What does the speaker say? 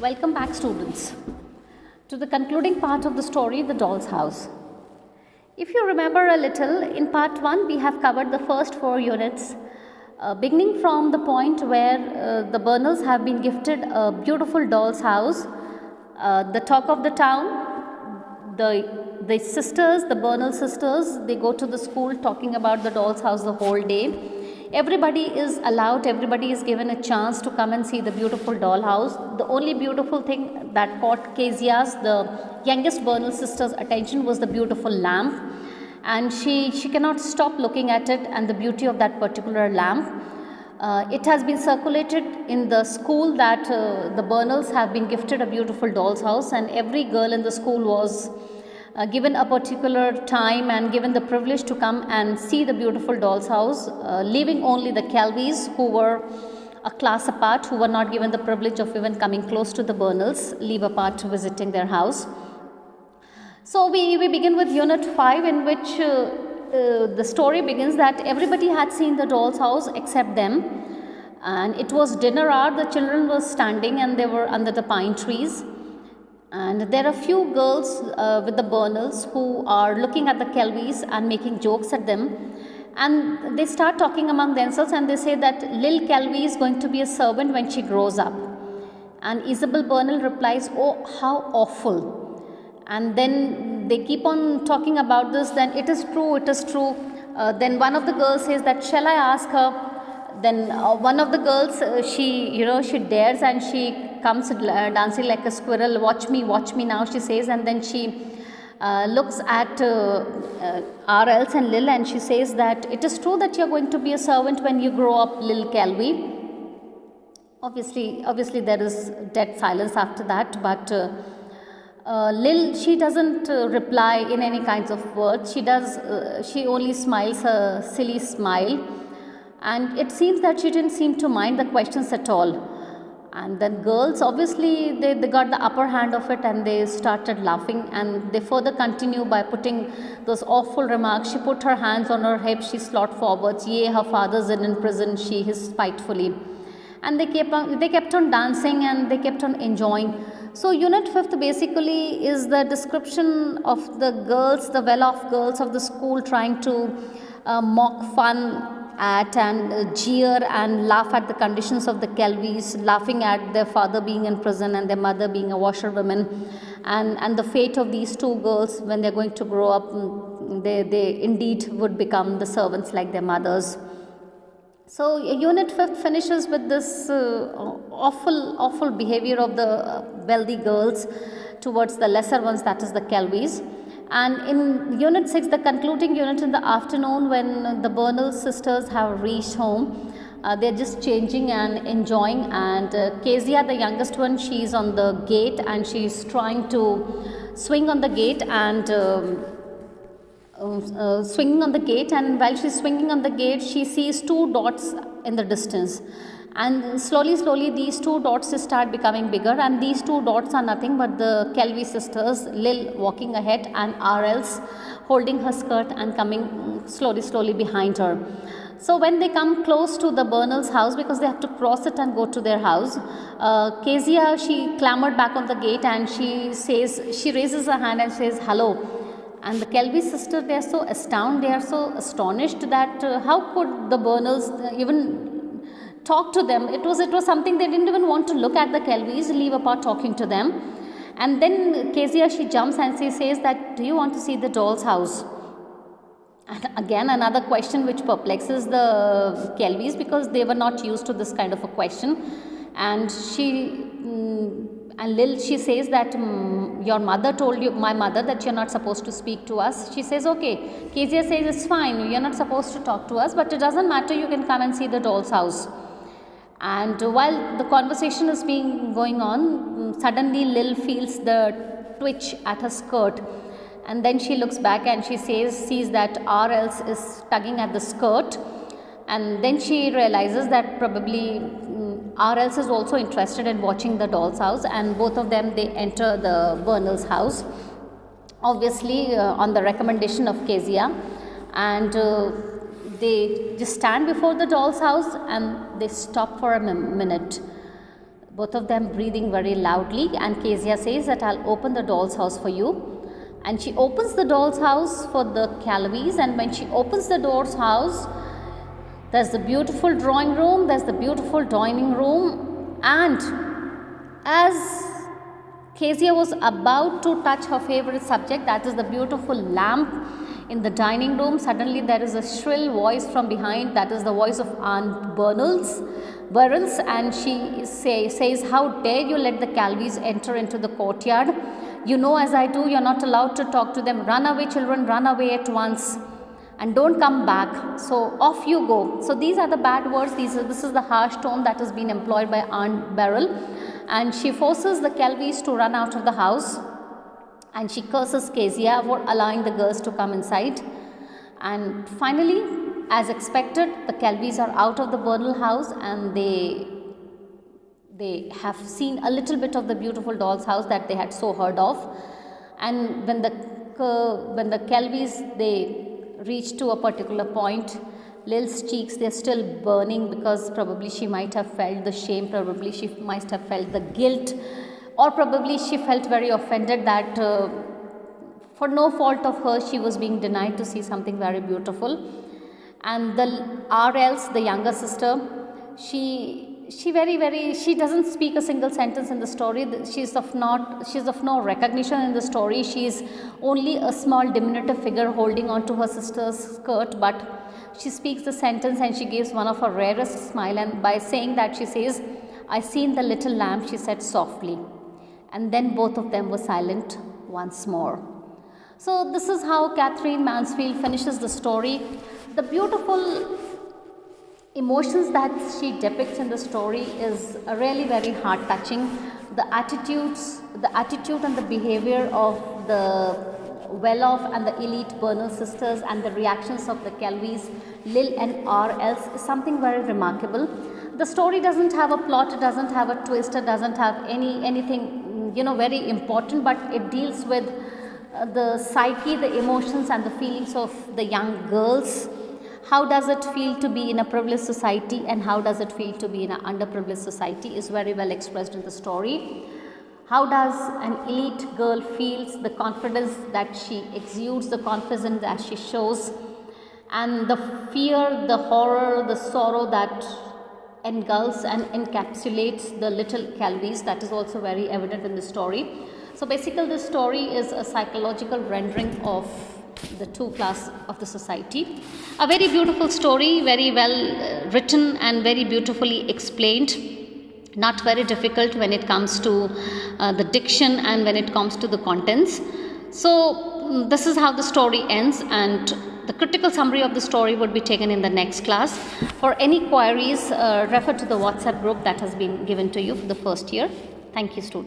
Welcome back, students, to the concluding part of the story, The Doll's House. If you remember a little, in part 1 we have covered the first 4 units, beginning from the point where the Bernals have been gifted a beautiful doll's house. The talk of the town, the sisters, the Bernal sisters, they go to the school talking about the doll's house the whole day. Everybody is allowed, everybody is given a chance to come and see the beautiful doll house. The only beautiful thing that caught Kezia's, the youngest Bernal sister's attention, was the beautiful lamp, and she cannot stop looking at it and the beauty of that particular lamp. It has been circulated in the school that the Bernals have been gifted a beautiful doll's house, and every girl in the school was given a particular time and given the privilege to come and see the beautiful doll's house, leaving only the Kelvys, who were a class apart, who were not given the privilege of even coming close to the Bernals, leave apart visiting their house. So we begin with unit 5, in which the story begins that everybody had seen the doll's house except them, and it was dinner hour. The children were standing and they were under the pine trees. And there are few girls with the Bernals who are looking at the Kelvys and making jokes at them. And they start talking among themselves and they say that Lil Kelvy is going to be a servant when she grows up. And Isabel Bernal replies, "Oh, how awful." And then they keep on talking about this. Then it is true, it is true. Then one of the girls says that, "Shall I ask her?" Then one of the girls, she dares and she comes dancing like a squirrel. Watch me now, she says. And then she looks at R.L.'s and Lil, and she says that it is true that you are going to be a servant when you grow up, Lil Kelvy. Obviously there is dead silence after that, but Lil, she doesn't reply in any kinds of words. She only smiles a silly smile. And it seems that she didn't seem to mind the questions at all. And then girls, obviously, they got the upper hand of it and they started laughing, and they further continue by putting those awful remarks. She put her hands on her hips, she slot forwards. "Yea, her father's in prison," she hissed spitefully. And they kept on dancing and they kept on enjoying. So unit 5th basically is the description of the girls, the well-off girls of the school, trying to mock fun at and jeer and laugh at the conditions of the Kelvys, laughing at their father being in prison and their mother being a washerwoman, and the fate of these two girls when they're going to grow up. They indeed would become the servants like their mothers. So unit 5th finishes with this awful behavior of the wealthy girls towards the lesser ones, that is the Kelvys. And in unit 6, the concluding unit, in the afternoon, when the Bernal sisters have reached home, they're just changing and enjoying, and Kezia, the youngest one, she's on the gate and she's trying to swing on the gate and swinging on the gate, and while she's swinging on the gate, she sees 2 dots in the distance. And slowly these 2 dots start becoming bigger, and these 2 dots are nothing but the Kelvy sisters, Lil walking ahead and R.L.'s holding her skirt and coming slowly behind her. So when they come close to the Bernal's house, because they have to cross it and go to their house, Kezia, she clambered back on the gate and she raises her hand and says, "Hello." And the Kelvy sister, they are so astounded, they are so astonished that how could the Bernals even talk to them. It was something they didn't even want to look at the Kelvys, leave apart talking to them. And then Kezia, she jumps and she says that, "Do you want to see the doll's house?" And again another question which perplexes the Kelvys, because they were not used to this kind of a question. And Lil, she says that, "Your mother told you, my mother, that you're not supposed to speak to us." She says, "Okay." Kezia says, "It's fine, you're not supposed to talk to us, but it doesn't matter, you can come and see the doll's house." And while the conversation is going on, suddenly Lil feels the twitch at her skirt, and then she looks back and she sees that R.L.'s is tugging at the skirt, and then she realizes that probably R.L.'s is also interested in watching the doll's house, and both of them, they enter the Bernal's house, obviously on the recommendation of Kezia, and they just stand before the doll's house and they stop for a minute. both of them breathing very loudly, and Kezia says that I'll open the doll's house for you. And she opens the doll's house for the Calvis, and when she opens the doll's house, there's the beautiful drawing room, there's the beautiful dining room, and as Kezia was about to touch her favorite subject, that is the beautiful lamp in the dining room, suddenly there is a shrill voice from behind, that is the voice of Aunt Burrells, and she says, how dare you let the Calvis enter into the courtyard? You know as I do, you're not allowed to talk to them. Run away, children, run away at once and don't come back. So off you go. So these are the bad words. This is the harsh tone that has been employed by Aunt Beryl, and she forces the Calvis to run out of the house, and she curses Kezia for allowing the girls to come inside. And finally, as expected, the Calvis are out of the Burnell house, and they have seen a little bit of the beautiful doll's house that they had so heard of. And when the Calvis, they reach to a particular point, Lil's cheeks, they're still burning, because probably she might have felt the shame, probably she might have felt the guilt, or probably she felt very offended that for no fault of hers she was being denied to see something very beautiful. And the RLs, the younger sister, she doesn't speak a single sentence in the story. She's of no recognition in the story. She is only a small diminutive figure holding on to her sister's skirt, but she speaks the sentence, and she gives one of her rarest smile, and by saying that, she says, I seen the little lamp, she said softly. And then both of them were silent once more. So this is how Catherine Mansfield finishes the story. The beautiful emotions that she depicts in the story is really very heart touching. The attitude and the behavior of the well-off and the elite Burnell sisters, and the reactions of the Calvis, Lil and RLs is something very remarkable. The story doesn't have a plot, it doesn't have a twist, it doesn't have anything very important, but it deals with the psyche, the emotions and the feelings of the young girls. How does it feel to be in a privileged society, and how does it feel to be in an underprivileged society is very well expressed in the story. How does an elite girl feels, the confidence that she exudes, the confidence that she shows, and the fear, the horror, the sorrow that engulfs and encapsulates the little Calvis, that is also very evident in the story. So basically this story is a psychological rendering of the two class of the society. A very beautiful story, very well written and very beautifully explained. Not very difficult when it comes to the diction and when it comes to the contents. So this is how the story ends, and the critical summary of the story would be taken in the next class. For any queries, refer to the WhatsApp group that has been given to you for the first year. Thank you, students.